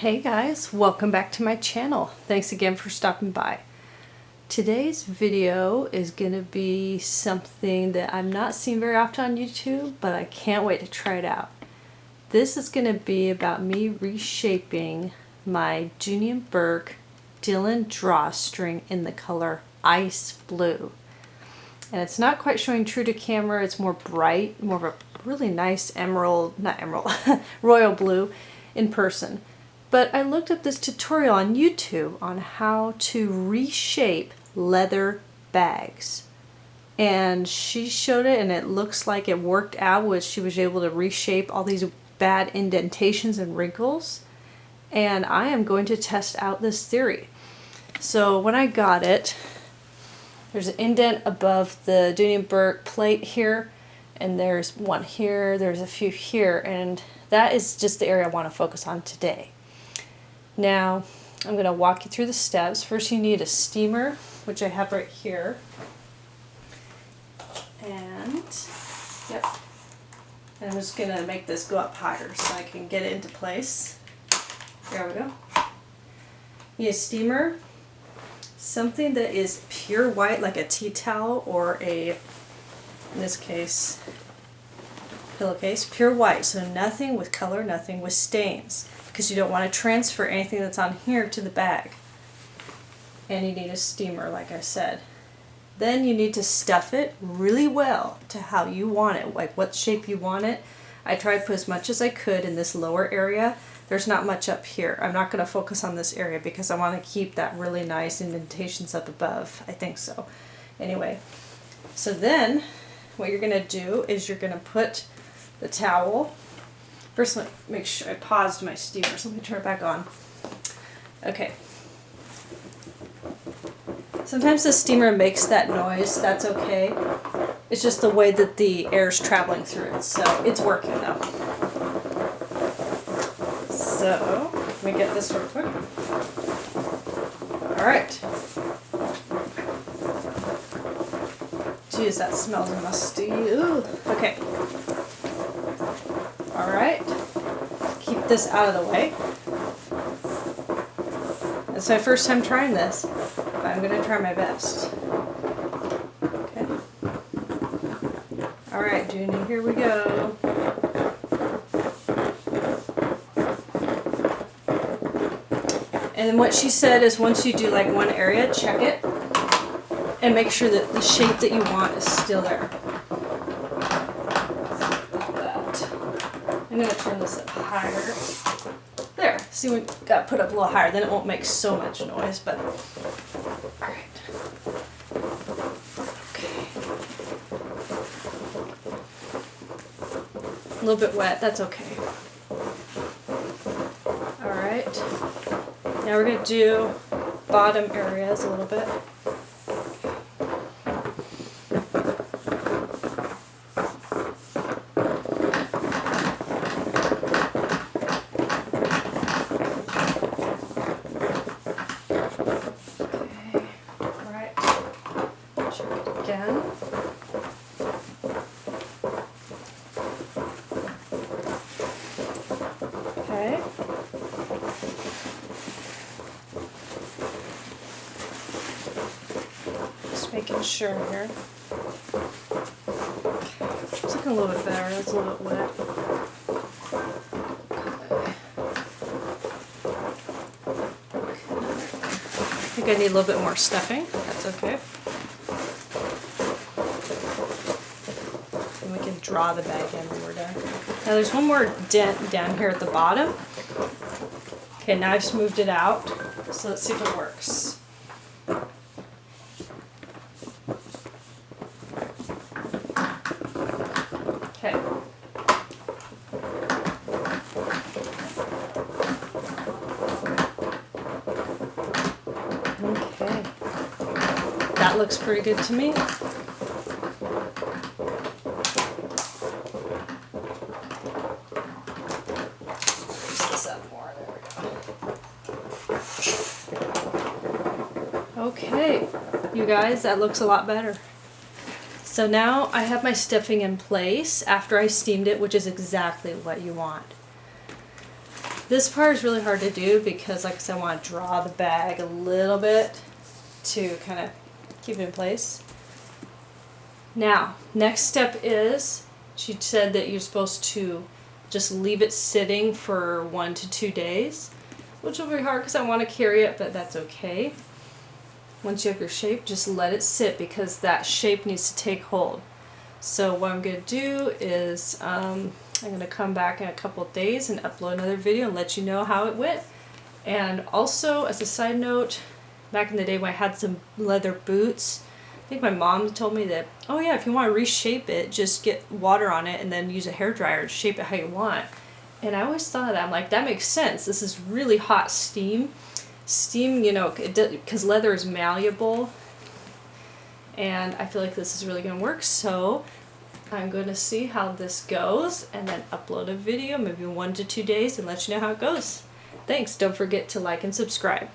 Hey guys, welcome back to my channel. Thanks again for stopping by. Today's video is going to be something that I'm not seeing very often on YouTube, but I can't wait to try it out. This is going to be about me reshaping my Dooney and Bourke Dylan drawstring in the color Ice Blue. And it's not quite showing true to camera, it's more bright, more of a really nice royal blue in person. But I looked up this tutorial on YouTube on how to reshape leather bags. And she showed it and it looks like it worked out, which she was able to reshape all these bad indentations and wrinkles. And I am going to test out this theory. So when I got it, there's an indent above the Dooney and Bourke plate here, and there's one here, there's a few here, and that is just the area I want to focus on today. Now, I'm going to walk you through the steps. First, you need a steamer, which I have right here. And, yep. And I'm just going to make this go up higher so I can get it into place. There we go. You need a steamer, something that is pure white, like a tea towel or a, in this case, pillowcase, pure white. So nothing with color, nothing with stains, because you don't want to transfer anything that's on here to the bag. And you need a steamer, like I said. Then you need to stuff it really well to how you want it, like what shape you want it. I tried to put as much as I could in this lower area. There's not much up here. I'm not going to focus on this area because I want to keep that really nice indentations up above. I think so. Anyway, so then what you're going to do is you're going to put the towel. First, let me make sure I paused my steamer, so let me turn it back on. Okay. Sometimes the steamer makes that noise, that's okay. It's just the way that the air is traveling through it, so it's working though. So, let me get this real quick. Alright. Jeez, that smells musty. Ooh. Okay. Alright, keep this out of the way. It's my first time trying this, but I'm going to try my best. Okay. Alright, Dooney, here we go. And then what she said is once you do like one area, check it and make sure that the shape that you want is still there. I'm going to turn this up higher. There. See, we got to put up a little higher, then it won't make so much noise, but alright. Okay. A little bit wet, that's okay. Alright. Now we're going to do bottom areas a little bit. Okay. Just making sure here. It's looking a little bit better. That's a little bit wet. I think I need a little bit more stuffing. That's okay. And we can draw the bag in when we're done. Now there's one more dent down here at the bottom. Okay, now I've smoothed it out. So let's see if it works. Okay. Okay. That looks pretty good to me. Okay, you guys, that looks a lot better. So now I have my stuffing in place after I steamed it, which is exactly what you want. This part is really hard to do because, like I said, I want to draw the bag a little bit to kind of keep it in place. Now, next step is, she said that you're supposed to just leave it sitting for 1 to 2 days, which will be hard because I want to carry it, but that's okay. Once you have your shape, just let it sit because that shape needs to take hold. So what I'm going to do is I'm going to come back in a couple of days and upload another video and let you know how it went. And also, as a side note, back in the day when I had some leather boots, I think my mom told me that, oh yeah, if you want to reshape it, just get water on it and then use a hairdryer to shape it how you want. And I always thought of that. I'm like, that makes sense. This is really hot steam. Steam, you know, because leather is malleable. And I feel like this is really going to work. So I'm going to see how this goes and then upload a video, maybe 1 to 2 days, and let you know how it goes. Thanks. Don't forget to like and subscribe.